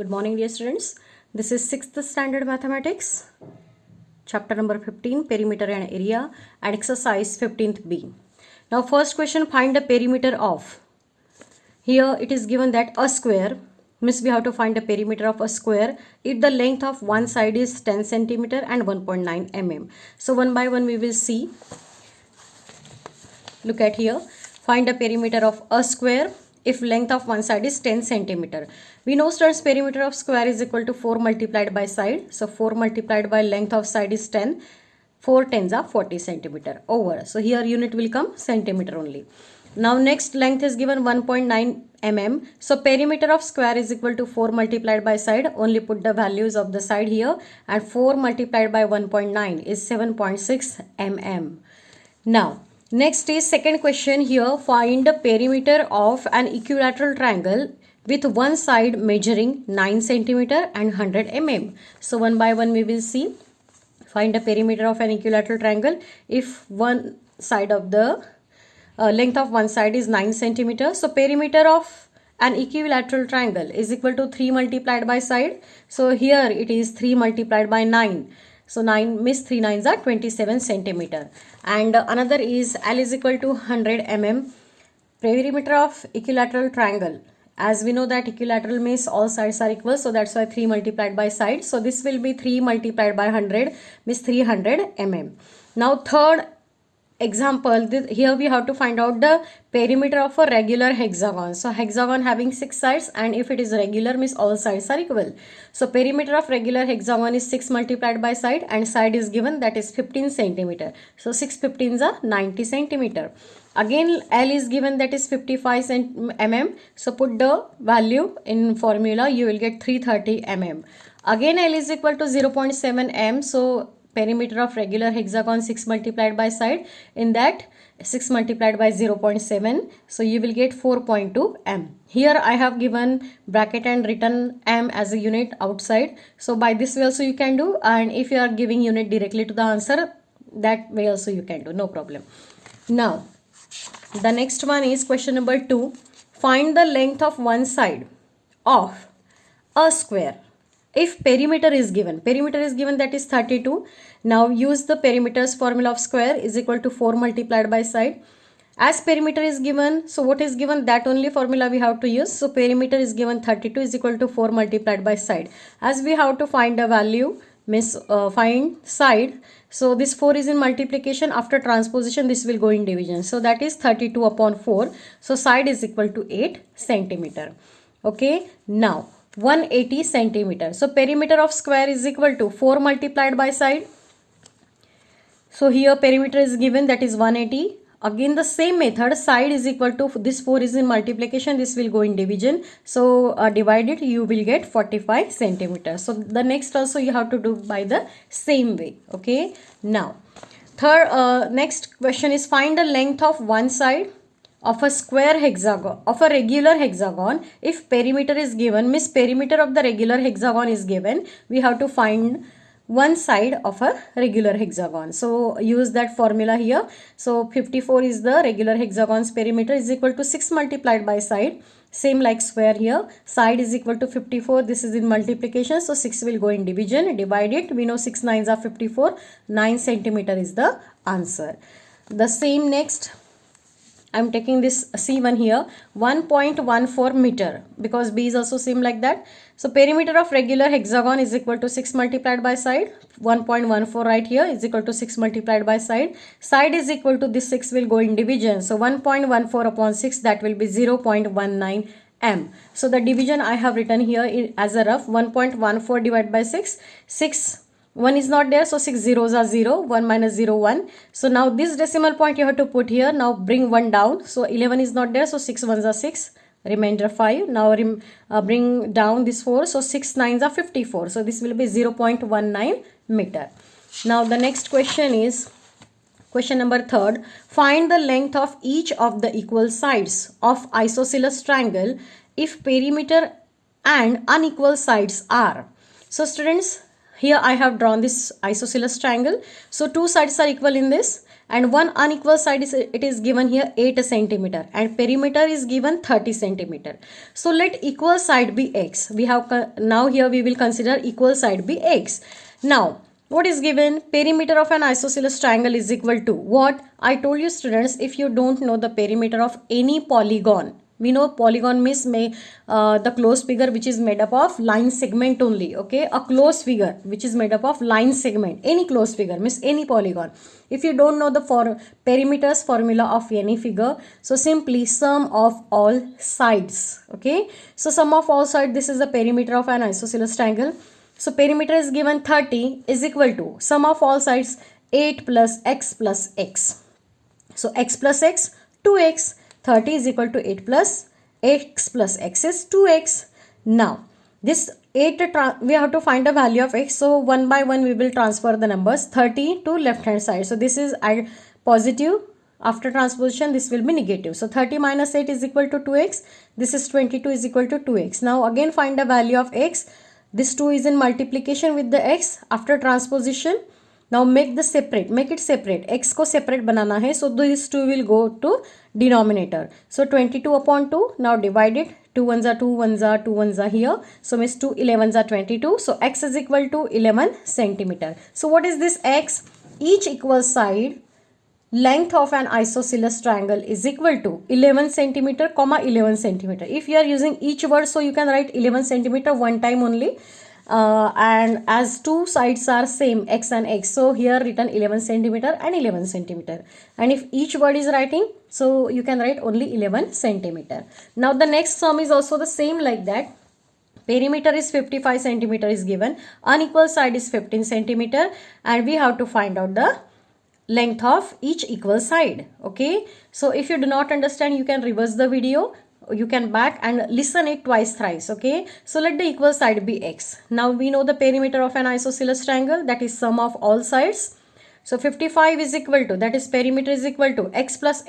Good morning, dear students. This is 6th standard mathematics, chapter number 15, perimeter and area, and exercise 15th B. Now, first question, find the perimeter of. Here it is given that a square, means we have to find the perimeter of a square if the length of one side is 10 centimeter and 1.9 mm. So, one by one we will see. Look at here. Find the perimeter of a square if length of one side is 10 centimeter. We know, students, perimeter of square is equal to 4 multiplied by side. So 4 multiplied by length of side is 10. 4 tens are 40 centimeter over. So here unit will come centimeter only. Now next length is given 1.9 mm. So perimeter of square is equal to 4 multiplied by side. Only put the values of the side here. And 4 multiplied by 1.9 is 7.6 mm. Now next is second question here. Find the perimeter of an equilateral triangle with one side measuring 9 centimeter and 100 mm. So one by one we will see. Find the perimeter of an equilateral triangle if one side of the length of one side is 9 centimeter. So perimeter of an equilateral triangle is equal to 3 multiplied by side. So here it is 3 multiplied by 9. So 9 means 3 nines are 27 centimeter. And another is L is equal to 100 mm. Perimeter of equilateral triangle. As we know that equilateral means all sides are equal. So that's why 3 multiplied by side. So this will be 3 multiplied by 100 means 300 mm. Now third example, here we have to find out the perimeter of a regular hexagon. So hexagon having 6 sides, and if it is regular means all sides are equal. So perimeter of regular hexagon is 6 multiplied by side, and side is given, that is 15 centimeter. So 6 15s are 90 centimeter. Again L is given, that is 55 mm. So put the value in formula, you will get 330 mm. Again L is equal to 0.7 m. So perimeter of regular hexagon 6 multiplied by side, in that 6 multiplied by 0.7, so you will get 4.2 m. Here I have given bracket and written m as a unit outside. So by this way also you can do, and if you are giving unit directly to the answer, that way also you can do, no problem. Now the next one is question number 2. Find the length of one side of a square if perimeter is given. Perimeter is given, that is 32. Now use the perimeter's formula of square is equal to 4 multiplied by side. As perimeter is given, so what is given, that only formula we have to use. So perimeter is given 32 is equal to 4 multiplied by side. As we have to find the value, means find side. So this 4 is in multiplication, after transposition this will go in division. So that is 32 upon 4. So side is equal to 8 centimeter. Okay, now 180 centimeter. So perimeter of square is equal to 4 multiplied by side. So here perimeter is given, that is 180. Again the same method, side is equal to, this 4 is in multiplication, this will go in division. So divide it, you will get 45 centimeters. So the next also you have to do by the same way. Okay. Now third next question is find the length of one side of a square hexagon, of a regular hexagon if perimeter is given, means perimeter of the regular hexagon is given, we have to find one side of a regular hexagon. So use that formula here. So 54 is the regular hexagon's perimeter, is equal to 6 multiplied by side, same like square here, side is equal to 54, this is in multiplication, so 6 will go in division, divide it, we know 6 nines are 54, 9 centimeter is the answer. The same next, I am taking this C1 here, 1.14 meter, because B is also same like that. So perimeter of regular hexagon is equal to 6 multiplied by side, 1.14 right here is equal to 6 multiplied by side. Side is equal to, this 6 will go in division. So 1.14 upon 6, that will be 0.19 m. So the division I have written here as a rough, 1.14 divided by 6, 6 1 is not there, so 6 zeros are 0, 1 minus 0 1. So now this decimal point you have to put here. Now bring 1 down, so 11 is not there, so 6 ones are 6, remainder 5. Now bring down this 4, so 6 nines are 54, so this will be 0.19 meter. Now the next question is question number 3. Find the length of each of the equal sides of isosceles triangle if perimeter and unequal sides are. So students, here I have drawn this isosceles triangle. So two sides are equal in this, and one unequal side is, it is given here 8 centimeter, and perimeter is given 30 centimeter. So let equal side be x. We have now here we will consider equal side be x. Now what is given? Perimeter of an isosceles triangle is equal to what? I told you students, if you don't know the perimeter of any polygon, we know polygon means the closed figure which is made up of line segment only. Okay, a closed figure which is made up of line segment. Any closed figure means any polygon. If you don't know the perimeters formula of any figure, so simply sum of all sides. Okay, so sum of all sides, this is the perimeter of an isosceles triangle. So perimeter is given 30 is equal to sum of all sides 8 plus x plus x. So x plus x 2x. 30 is equal to 8 plus x plus x is 2x. Now this 8 we have to find the value of x. So one by one we will transfer the numbers. 30 to left hand side. So this is positive. After transposition this will be negative. So 30 minus 8 is equal to 2x. This is 22 is equal to 2x. Now again find the value of x. This 2 is in multiplication with the x. After transposition, now make it separate. X को separate बनाना है. So this 2 will go to denominator. So 22 upon 2. Now divide it. 2 ones are 2 ones are 2 ones are here. So means 2 11s are 22. So x is equal to 11 centimeter. So what is this x? Each equal side length of an isosceles triangle is equal to 11 centimeter comma 11 centimeter. If you are using each word, so you can write 11 centimeter one time only. And as two sides are same x and x, so here written 11 centimeter and 11 centimeter. And if each word is writing, so you can write only 11 centimeter. Now the next sum is also the same like that. Perimeter is 55 centimeter is given, unequal side is 15 centimeter, and we have to find out the length of each equal side. Okay, so if you do not understand, you can reverse the video, you can back and listen it twice thrice. Okay, so let the equal side be x. Now we know the perimeter of an isosceles triangle, that is sum of all sides. So 55 is equal to, that is perimeter is equal to x plus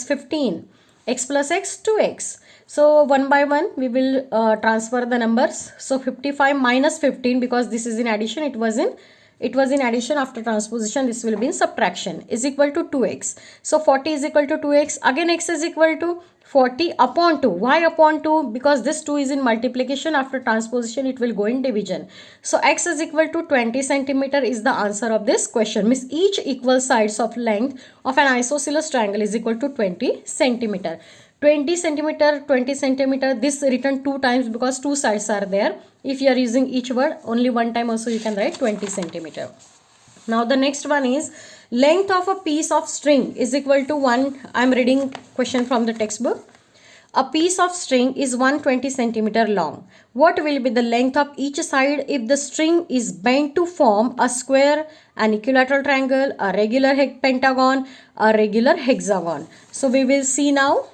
15, x plus x 2x. So one by one we will transfer the numbers. So 55 minus 15, because this is in addition, it was in addition. After transposition this will be in subtraction, is equal to 2x. So 40 is equal to 2x. Again x is equal to 40 upon 2. Why upon 2? Because this 2 is in multiplication. After transposition it will go in division. So x is equal to 20 centimeter is the answer of this question. Means each equal sides of length of an isosceles triangle is equal to 20 centimeter. 20 centimeter, this written two times because two sides are there. If you are using each word only one time also, you can write 20 centimeter. Now the next one is length of a piece of string is equal to 1. I am reading question from the textbook. A piece of string is 120 centimeter long. What will be the length of each side if the string is bent to form a square, an equilateral triangle, a regular pentagon, a regular hexagon? So we will see now.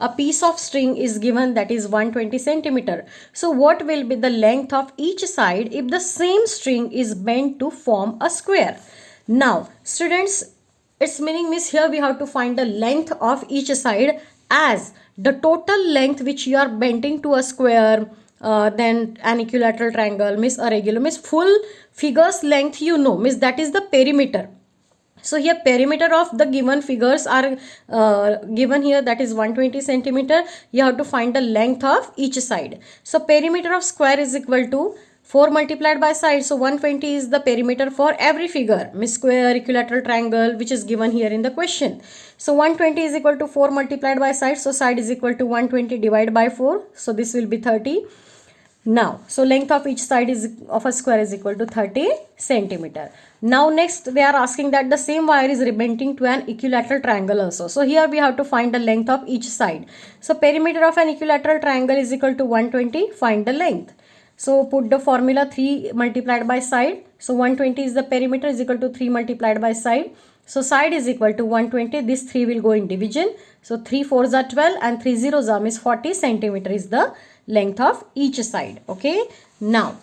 A piece of string is given, that is 120 centimeter. So what will be the length of each side if the same string is bent to form a square? Now students, its meaning means here we have to find the length of each side as the total length which you are bending to a square, then an equilateral triangle, means a regular, means full figure's length, you know, means that is the perimeter. So here perimeter of the given figures are given here, that is 120 centimeter. You have to find the length of each side. So perimeter of square is equal to 4 multiplied by side. So 120 is the perimeter for every figure, means square, equilateral, triangle, which is given here in the question. So 120 is equal to 4 multiplied by side. So side is equal to 120 divided by 4. So this will be 30. Now, so length of each side of a square is equal to 30 centimeter. Now next they are asking that the same wire is rebending to an equilateral triangle also. So here we have to find the length of each side. So perimeter of an equilateral triangle is equal to 120. Find the length. So put the formula 3 multiplied by side. So 120 is the perimeter, is equal to 3 multiplied by side. So side is equal to 120. This 3 will go in division. So 3 4s are 12 and 3 zeros are, means 40 centimeter is the length of each side. Okay. Now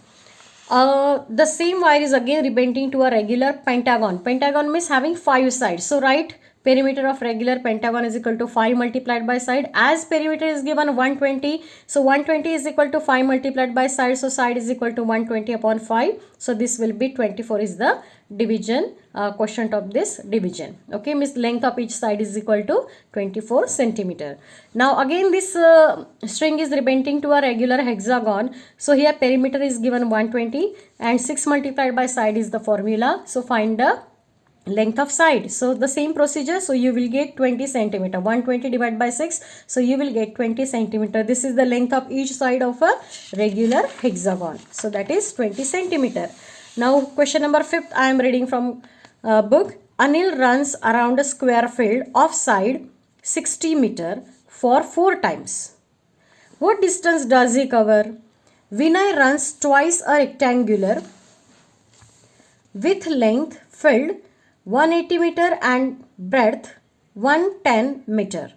the same wire is again rebending to a regular pentagon. Pentagon means having 5 sides. So write Perimeter of regular pentagon is equal to 5 multiplied by side. As perimeter is given 120, so 120 is equal to 5 multiplied by side, so side is equal to 120 upon 5. So this will be 24 is the division, quotient of this division. Okay, means length of each side is equal to 24 centimeter. Now again this string is representing to a regular hexagon. So here perimeter is given 120 and 6 multiplied by side is the formula. So find the length of side. So the same procedure, so you will get 20 centimeter. 120 divided by 6, so you will get 20 centimeter. This is the length of each side of a regular hexagon. So that is 20 centimeter. Now question number 5th, I am reading from book. Anil runs around a square field of side 60 meter for 4 times. What distance does he cover? Vinay runs twice a rectangular with length filled 180 meter and breadth 110 meter.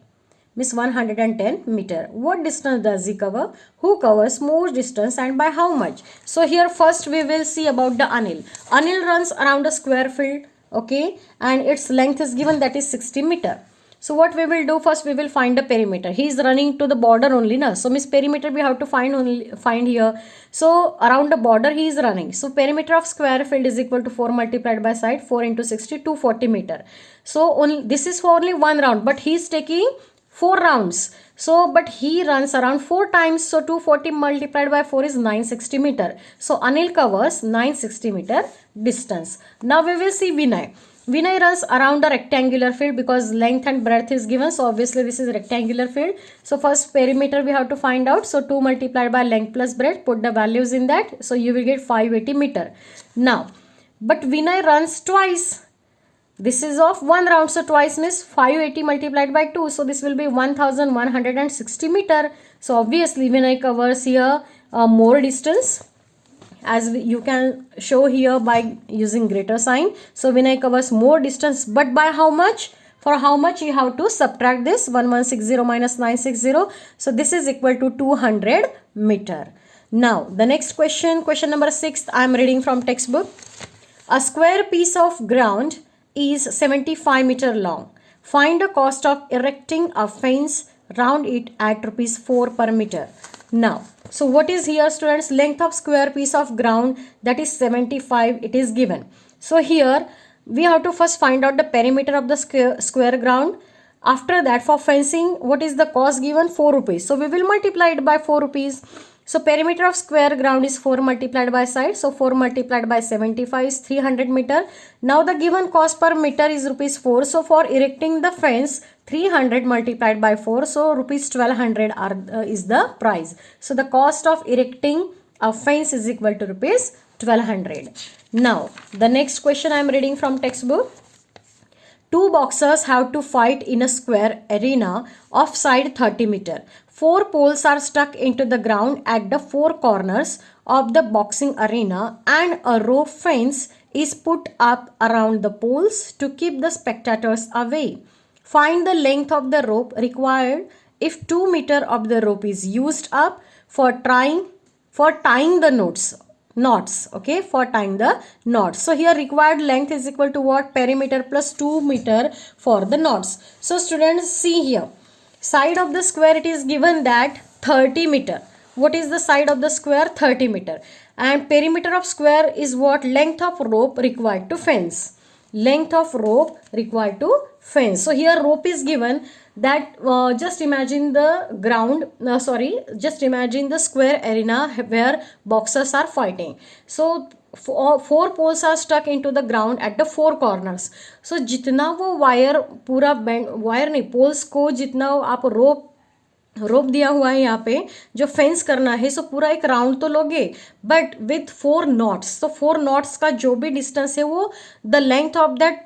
Means 110 meter. What distance does he cover? Who covers more distance and by how much? So here first we will see about the Anil. Anil runs around a square field, okay, and its length is given, that is 60 meter. So what we will do, first we will find the perimeter. He is running to the border only, na. So means perimeter we have to find here. So around the border he is running. So perimeter of square field is equal to 4 multiplied by side, 4 into 60, 240 meter. So only this is for only one round, but he is taking 4 rounds. So but he runs around 4 times. So 240 multiplied by 4 is 960 meter. So Anil covers 960 meter distance. Now we will see Vinay. Vinay runs around a rectangular field because length and breadth is given. So obviously this is a rectangular field. So first perimeter we have to find out. So 2 multiplied by length plus breadth. Put the values in that. So you will get 580 meter. Now, but Vinay runs twice. This is of one round. So twice means 580 multiplied by 2. So this will be 1160 meter. So obviously Vinay covers here more distance, as you can show here by using greater sign. So Vinay covers more distance, but by how much? For how much you have to subtract this 1160 minus 960. So this is equal to 200 meter. Now the next question, question number 6, I am reading from textbook. A square piece of ground is 75 meter long. Find the cost of erecting a fence round it at rupees 4 per meter. Now, so what is here, students? Length of square piece of ground, that is 75, it is given. So here we have to first find out the perimeter of the square ground. After that, for fencing, what is the cost given? 4 rupees. So we will multiply it by 4 rupees. So perimeter of square ground is 4 multiplied by side. So 4 multiplied by 75 is 300 meter. Now the given cost per meter is rupees 4. So for erecting the fence, 300 multiplied by 4. So rupees 1200 is the price. So the cost of erecting a fence is equal to rupees 1200. Now the next question I am reading from textbook. 2 boxers have to fight in a square arena of side 30 meter. 4 poles are stuck into the ground at the 4 corners of the boxing arena and a rope fence is put up around the poles to keep the spectators away. Find the length of the rope required if 2 meter of the rope is used up for tying the knots, okay, for tying the knots. So here required length is equal to what? Perimeter plus 2 meter for the knots. So students, see here, side of the square it is given that 30 meter. What is the side of the square? 30 meter. And perimeter of square is what? Length of rope required to fence. Length of rope required to fence. So here rope is given that just imagine the just imagine the square arena where boxers are fighting. So 4 poles are stuck into the ground at the 4 corners. So जितना वो wire पूरा wire नहीं, poles को जितना आप रोप दिया हुआ है यहाँ पे जो फेंस करना है, सो पूरा एक राउंड तो लोगे, बट विथ 4 नॉट्स. तो 4 नॉट्स का जो भी डिस्टेंस है वो the length of that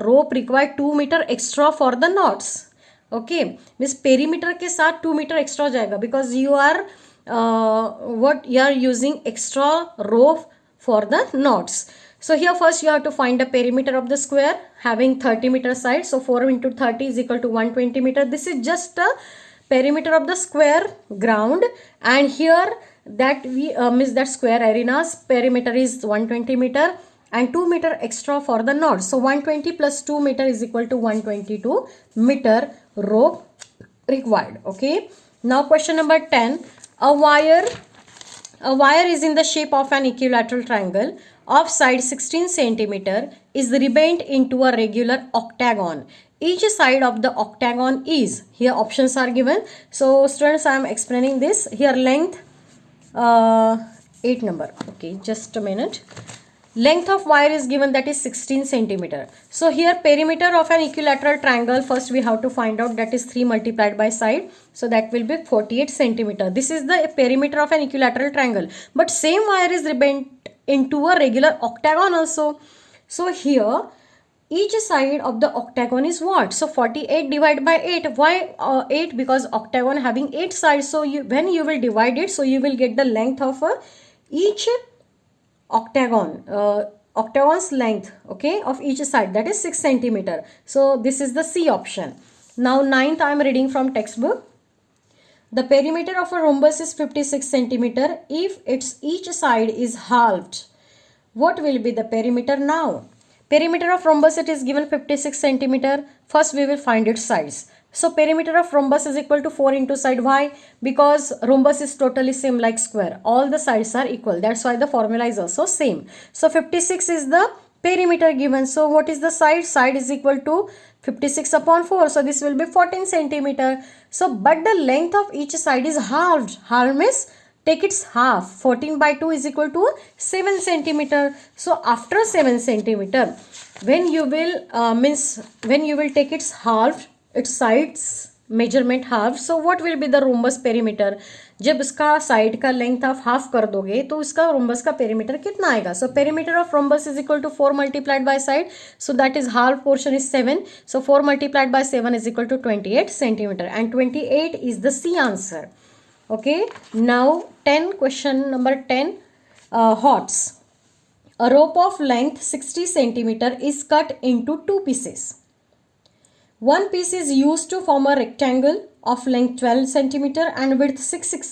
rope required 2 meter extra for the knots. Okay, means perimeter के साथ 2 मीटर एक्स्ट्रा जाएगा because you are using extra rope for the knots. So here first you have to find the perimeter of the square having 30 meter side. So 4 into 30 is equal to 120 meter. This is just a perimeter of the square ground, and here that we means that square arena's perimeter is 120 meter, and 2 meter extra for the knot. So 120 plus 2 meter is equal to 122 meter rope required. Okay. Now question number 10. A wire is in the shape of an equilateral triangle of side 16 centimeter is rebent into a regular octagon. Each side of the octagon is, here options are given. So students, I am explaining this. Here length 8 number. Okay, just a minute. Length of wire is given, that is 16 centimeter. So here perimeter of an equilateral triangle, first we have to find out, that is 3 multiplied by side. So that will be 48 centimeter. This is the perimeter of an equilateral triangle. But same wire is rebent into a regular octagon also. So here each side of the octagon is what? So 48 divided by 8. Why 8? Because octagon having 8 sides. So when you will divide it, so you will get the length of each octagon, octagon's length, okay, of each side, that is 6 centimeter. So this is the C option. Now 9th, I am reading from textbook. The perimeter of a rhombus is 56 centimeter if its each side is halved. What will be the perimeter now? Perimeter of rhombus, it is given 56 centimeter. First we will find its sides. So perimeter of rhombus is equal to 4 into side. Why? Because rhombus is totally same like square. All the sides are equal. That's why the formula is also same. So 56 is the perimeter given. So what is the side? Side is equal to 56 upon 4. So this will be 14 centimeter. So but the length of each side is halved. Half means take its half. 14 by 2 is equal to 7 centimeter. So after 7 centimeter, when you will when you will take its half, its sides measurement half, so what will be the rhombus perimeter? जब इसका side का length आप half कर दोगे तो इसका rhombus का perimeter कितना आएगा? So perimeter of rhombus is equal to 4 multiplied by side, so that is half portion is 7, so 4 multiplied by 7 is equal to 28 centimeter and 28 is the C answer. Okay, now 10, question number 10, HOTS. A rope of length 60 centimeter is cut into 2 pieces. One piece is used to form a rectangle of length 12 centimeter and width 6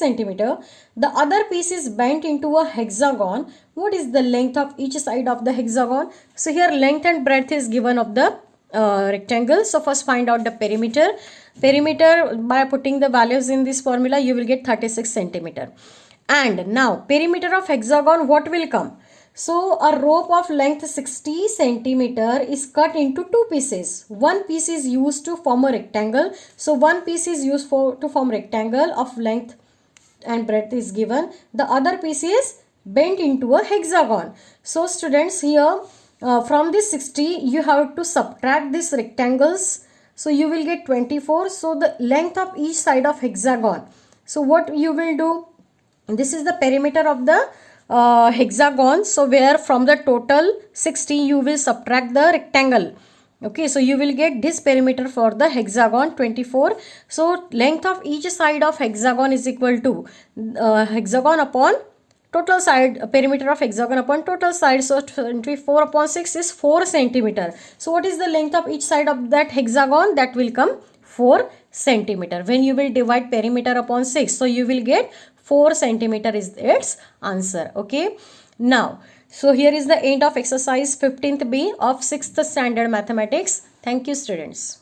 centimeter. The other piece is bent into a hexagon. What is the length of each side of the hexagon? So here length and breadth is given of the rectangle. So first find out the perimeter. Perimeter, by putting the values in this formula, you will get 36 centimeter. And now perimeter of hexagon, what will come? So a rope of length 60 centimeter is cut into 2 pieces. One piece is used to form a rectangle. So one piece is used to form rectangle of length and breadth is given. The other piece is bent into a hexagon. So students, here from this 60 you have to subtract these rectangles. So you will get 24. So the length of each side of hexagon. So what you will do? This is the perimeter of the hexagon. So where from the total 60 you will subtract the rectangle. Okay, so you will get this perimeter for the hexagon 24. So length of each side of hexagon is equal to hexagon upon total side, perimeter of hexagon upon total side. So 24 upon 6 is 4 centimeter. So what is the length of each side of that hexagon? That will come 4 centimeter. When you will divide perimeter upon 6, so you will get 4 centimeter is its answer. Okay. Now, so here is the end of exercise 15th B of 6th standard mathematics. Thank you, students.